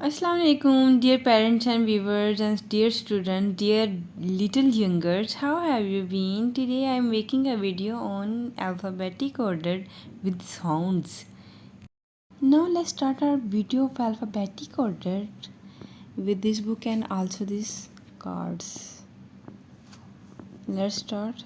Assalamu alaikum, dear parents and viewers, and dear students, dear little youngers. How have you been? Today I am making a video on alphabetic order with sounds. Now let's start our video of alphabetic order with this book and also these cards. Let's start.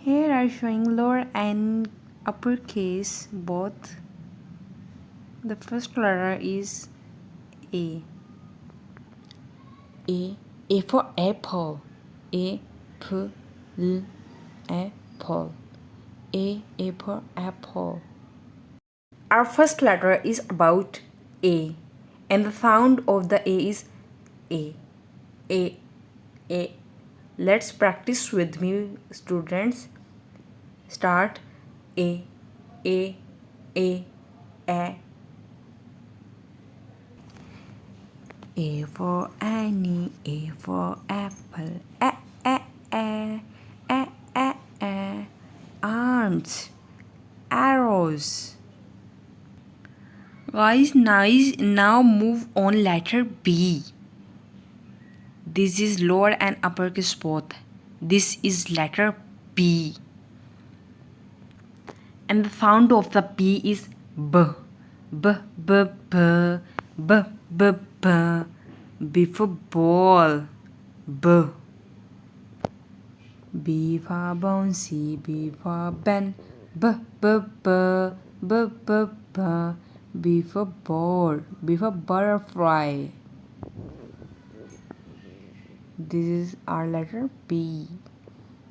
Here are showing lower and uppercase both. The first letter is A. A for apple. A P L apple. A for apple. Our first letter is about A, and the sound of the A is A. A. A. Let's practice with me, students. Start. A. A. A. A. A for Annie, A for apple, arms, arrows. Guys, now move on letter B. This is lower and uppercase both. This is letter B. And the sound of the B is B. B, B, B, B, B, B. B for ball. B. B for bouncy, B for Ben. B, B, B, B, B, B. B for board, B for butterfly. This is our letter B.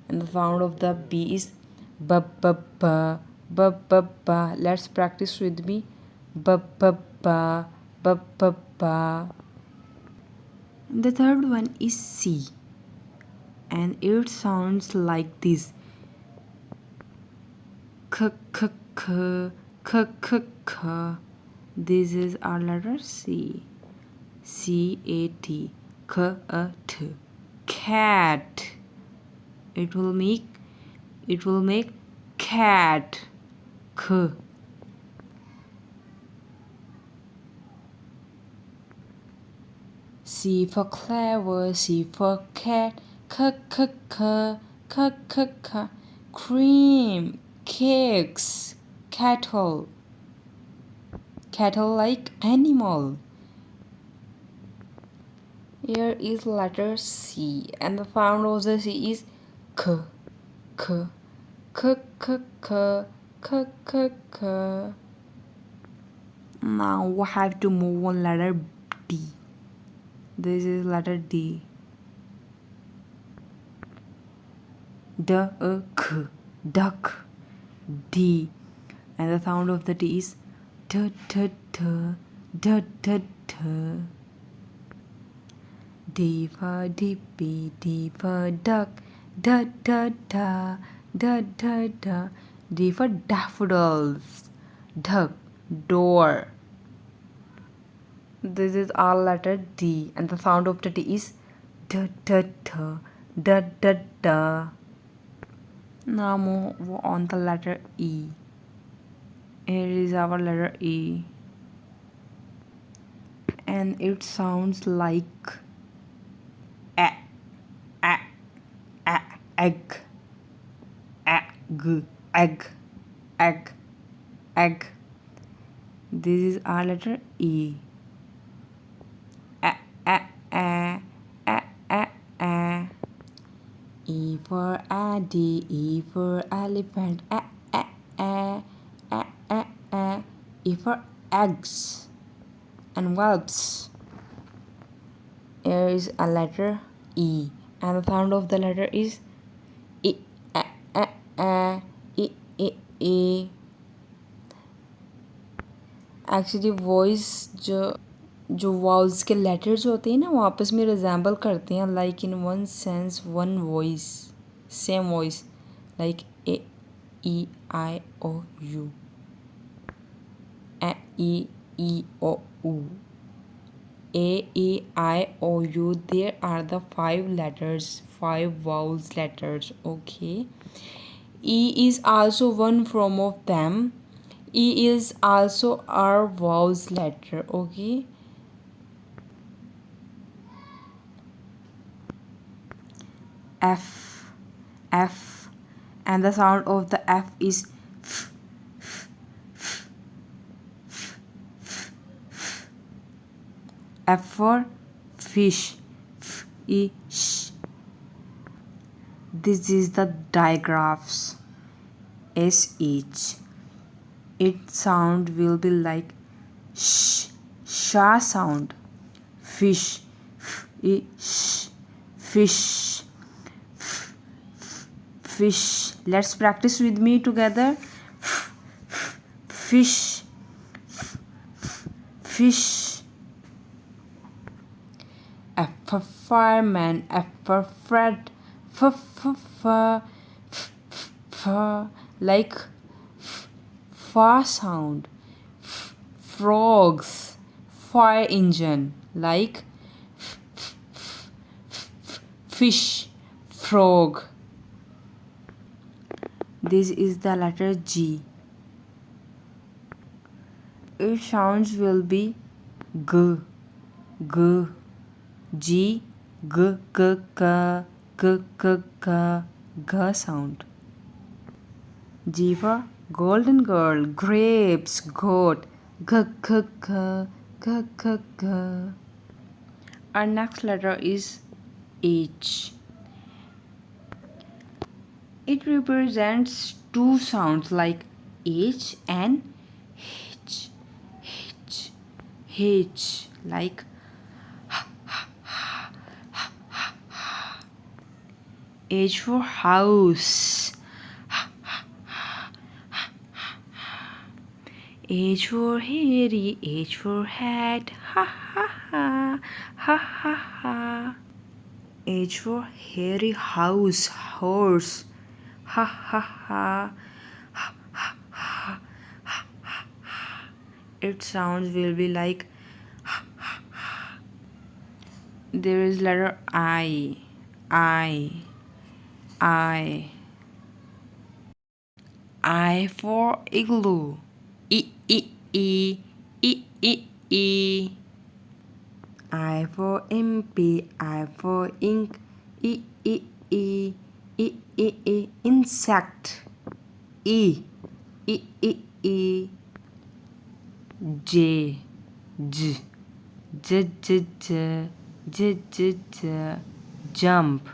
And the sound of the B is B, B, B, B, B, B. Let's practice with me. B, B, B, B, B, B. The third one is C. And it sounds like this. K, K, K, K, K, K. This is our letter C. C-A-T. K-A-T. Cat. It will make cat. K. C for clever, C for cat. K, K, K, K, K, K. Cream, cakes, cattle. Cattle like animal. Here is letter C, and the sound of the C is K, K, K, K, K, K, K, K. Now we have to move on letter D. This is letter D. K, duck, D, and the sound of the D is T, T, T, T, T, T. D for dippy, D for duck, da, da, da, da, da, da. D for daffodils, duck, door. This is our letter D, and the sound of the D is da, da, da, da, da, da. Now move on the letter E. Here is our letter E, and it sounds like a, egg, egg. This is our letter E. E for Addy, E for elephant, E for eggs and whelps. Here is a letter E, and the sound of the letter is E, E. Actually voice जो vowels के letters होते हैं ना वो आपस में resemble करते हैं, like in one sense one voice, same voice, like A E I O U, A E O U, A, E, I, O, U. There are the 5 letters, 5 vowels letters. Okay. E is also one form of them. E is also our vowels letter. Okay. F, F, and the sound of the F is f. F for fish. Fish. This is the digraphs. SH. Its sound will be like sh. Sha sound. Fish. Fish. Fish. Fish. Let's practice with me together. Fish. Fish. F for fireman. F for Fred. Like fa sound. Frogs. Fire engine. Like fish. Frog. This is the letter G. Its sounds will be G. G. G. G. G. G. G. G. G. G sound. G for golden girl. Grapes. Goat. G. G. G. G. G. G. Our next letter is H. It represents two sounds like H and H. H. H. Like H for house. H for hairy. H for hat. Ha ha ha. Ha ha ha. H for hairy house. Horse. Ha ha ha. Ha ha ha. Ha ha ha. Its sounds will be like ha ha ha. There is letter I. I. I. I for igloo. I. I. I. I. I. I for impy. I for ink. I. I. I. I. I. I. Insect. E. I. I. I. J. J. J. J. J. J. J. J. Jump.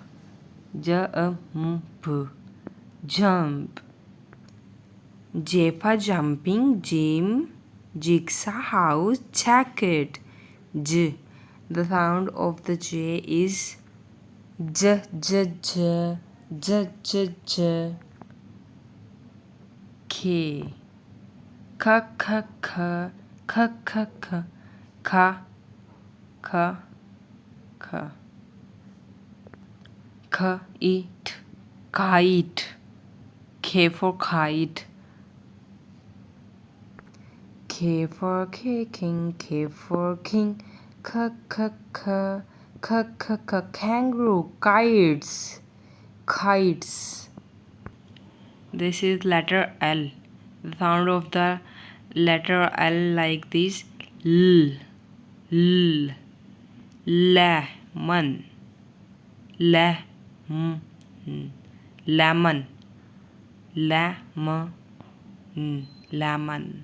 Jump. Jump. J for jumping. Gym. Jigsaw house. Jacket. J. The sound of the J is J. J. J. J. J. J. K. K. K. K. K. K. K. K. K. K. Kite. Kite. K for kite. K for king. K for king. K. K. K. K. K. K. Kangaroo. Kites. Kites. This is letter L. The sound of the letter L like this. L. L. Lemon. Lemon. Lemon. Lemon. Lemon.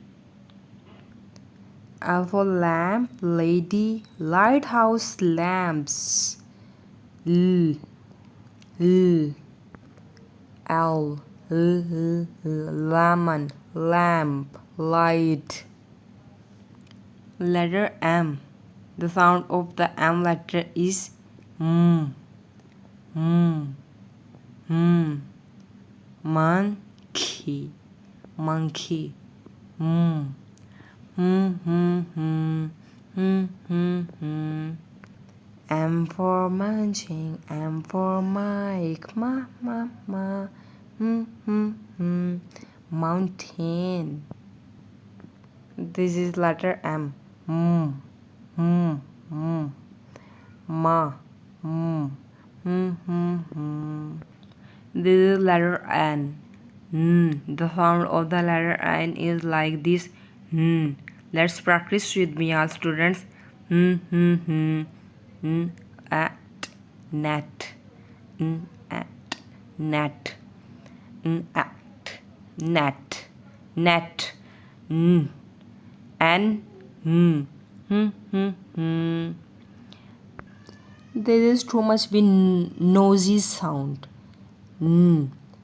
L for lamp. Lady. Lighthouse lamps. L. L. L. Lemon. Lamp. Light. Letter M. The sound of the M letter is monkey. Monkey. M for munching. M for Mike. Mountain. This is letter M. ma, This is letter N. The sound of the letter N is like this. Let's practice with me, all students. At net, at net, at net, net, N, There is too much be noisy sound.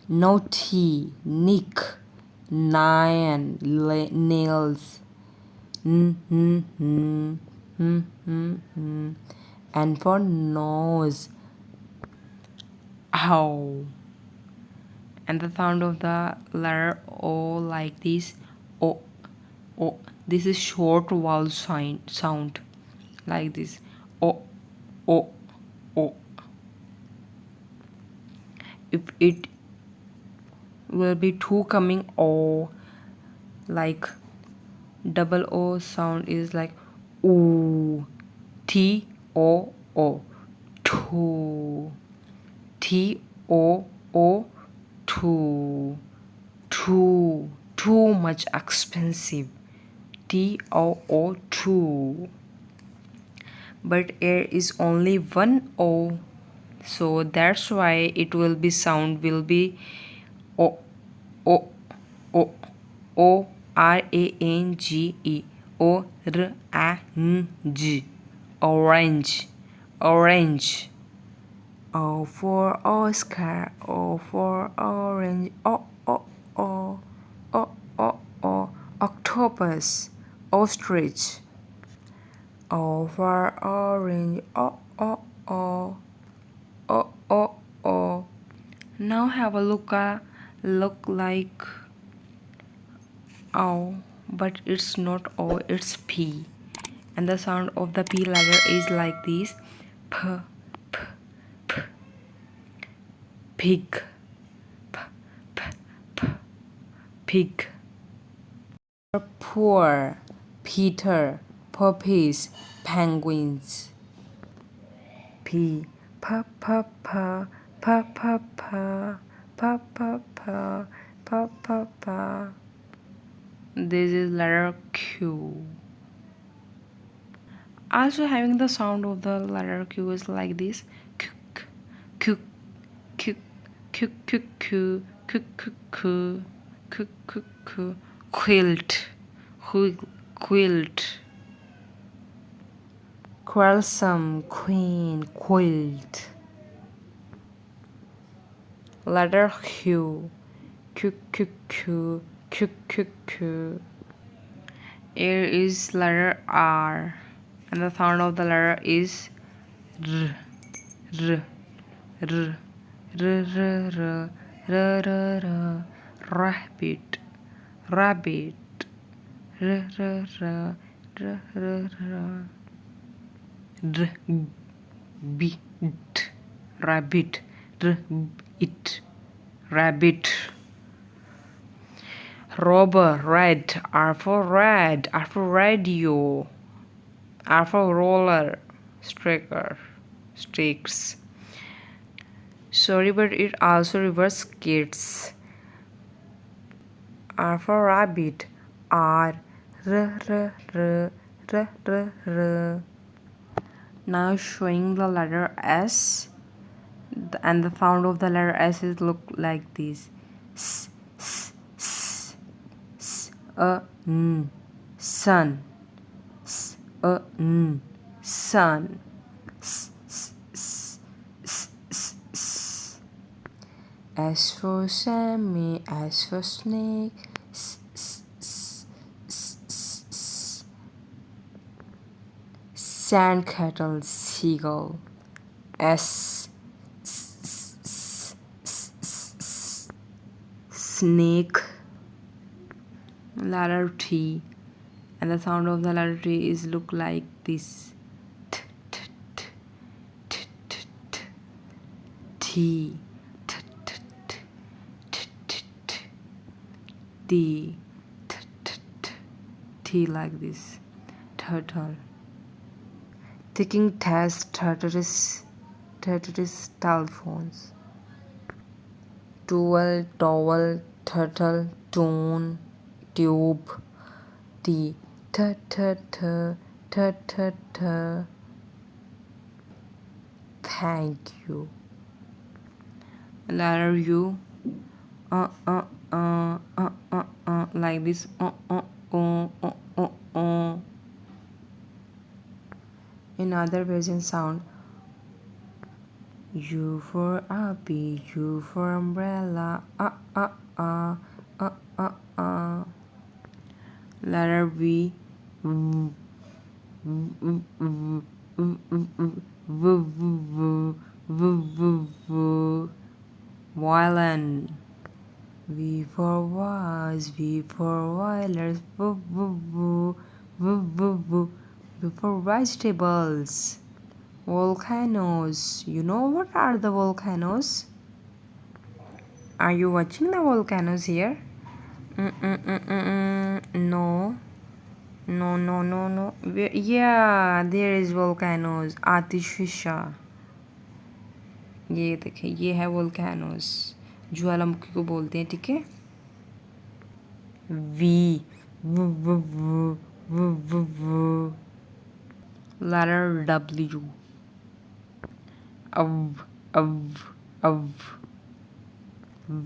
Naughty, nick, nine, nails. And for nose, ow. And the sound of the letter O like this. O, O. This is short vowel sound like this. O, O, O. If it will be two coming O, like double O sound is like oo, T O O, two, T O O, two, too much expensive, T O O, two. But there is only one O, so that's why it will be sound will be O, O, O, O R A N G E, O R A N G, orange, orange. O for Oscar, O for orange, O, O, O, O, O, O, octopus, ostrich. O for orange, O, O, O, O, O, O. Now have a look like O, but it's not O, it's P. And the sound of the P letter is like this. P, P, P. Pig, P, P, P. Pig. Poor, Peter, puppies, penguins. P, P, P, P, P, P, P, P, P, P, P, P, P. This is letter Q. Also having the sound of the letter Q is like this. Q, Q, Q, Q, Q, Q, Q, Q, Q, Q, Q, Q. Quilt, quilt. Quarrelsome, queen, quilt. Letter Q, Q, Q, Q, Q, Q, Q. Here is letter R, and the sound of the letter is R, R, R, R, R, R, R, R, rabbit, rabbit, R, R, R, R, R, R, rabbit, rabbit, it, rabbit. Robber, red, R for red, R for radio, R for roller, striker, sticks. Sorry, but it also reverse kids. R for rabbit, R, R, R, R, R, R, R. Now showing the letter S, and the sound of the letter S is look like this. S, S, S, S, N, sun, S, N, sun, S, S, S, S, S, S. S for Sammy, S for snake, S, S, S, S, S, S. Sandcattle, seagull, S, S, S, S, S, S. Snake, letter T, and the sound of the letter T is look like this. T, T, T, T, T, T. T, T, T, T, T, T, T. T, T, T, T, T like this. Turtle. Taking test terrorist telephones. Towel, towel, turtle, tune, tube, t, t, t, t, t, t, t. Thank you. Letter U. Like this. In other Persian sound. U for Abi, U for umbrella. Letter V. Violin. V for vase, V for violets. V for vegetables. Volcanoes. You know what are the volcanoes? Are you watching the volcanoes here? No. No. Yeah, there is volcanoes. आतिशफिशा. ये देखिए, ये है volcanoes. ज्वालामुखी को बोलते हैं, ठीक है? V. Letter W. Of.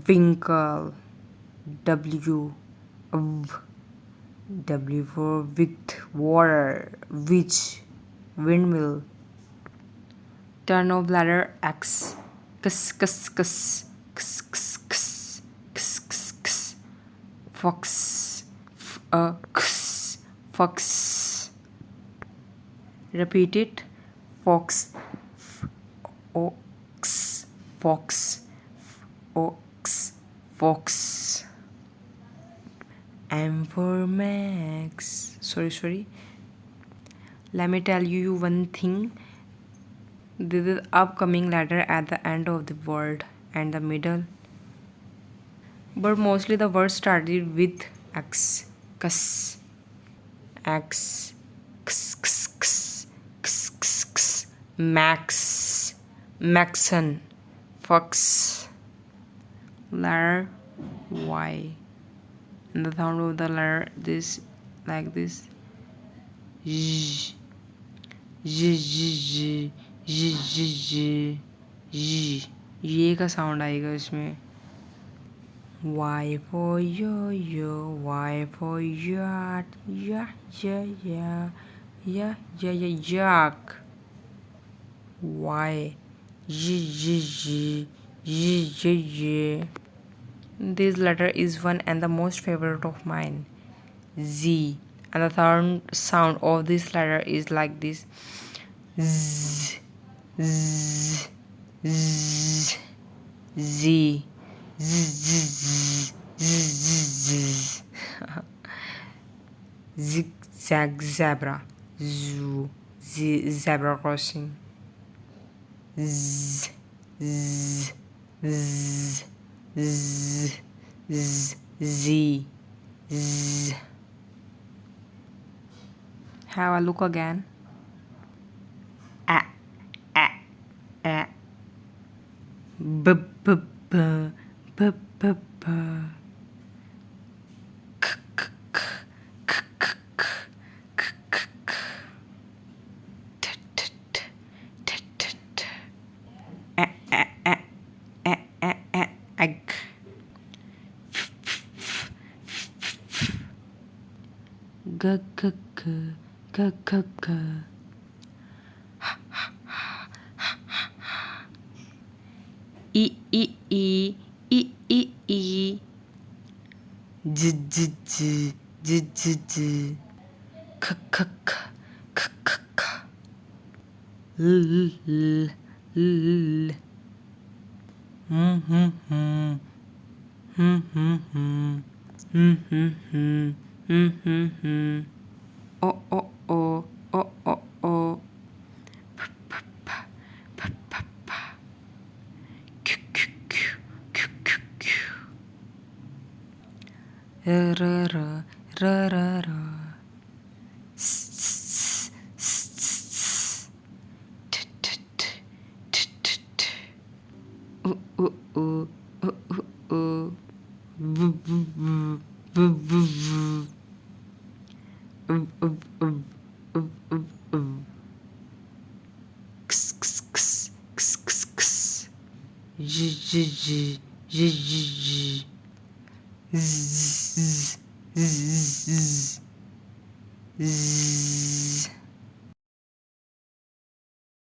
Winkle. W. Of. W for wicked, water, witch, windmill. Turn of letter X. X. Fox. Fox. Repeat it. Fox. Fox. Fox. M for Max. Sorry. Let me tell you one thing. This is upcoming letter at the end of the word and the middle. But mostly the word started with X. X. Max. Maxon. Fox. Letter Y. And the sound of the letter this like this. Z. ये का sound आएगा इसमें. Y for yo, Y for yacht, yeah, yak. Y, y. This letter is one and the most favorite of mine. Z, and the sound of this letter is like this. Z. Zigzag zebra. Zoo. Zebra crossing. Z. Have a look again. B. Egg. G. E. J. K. L. Oh. R. oh, oh, oh, oh, oh. Woo, woo, woo, woo, woo, woo. Oh, oh, oh, oh, oh, oh. Ks, ks, ks, ks, ks, ks. J, j, j, j, j, j. Z, z, z, z, z.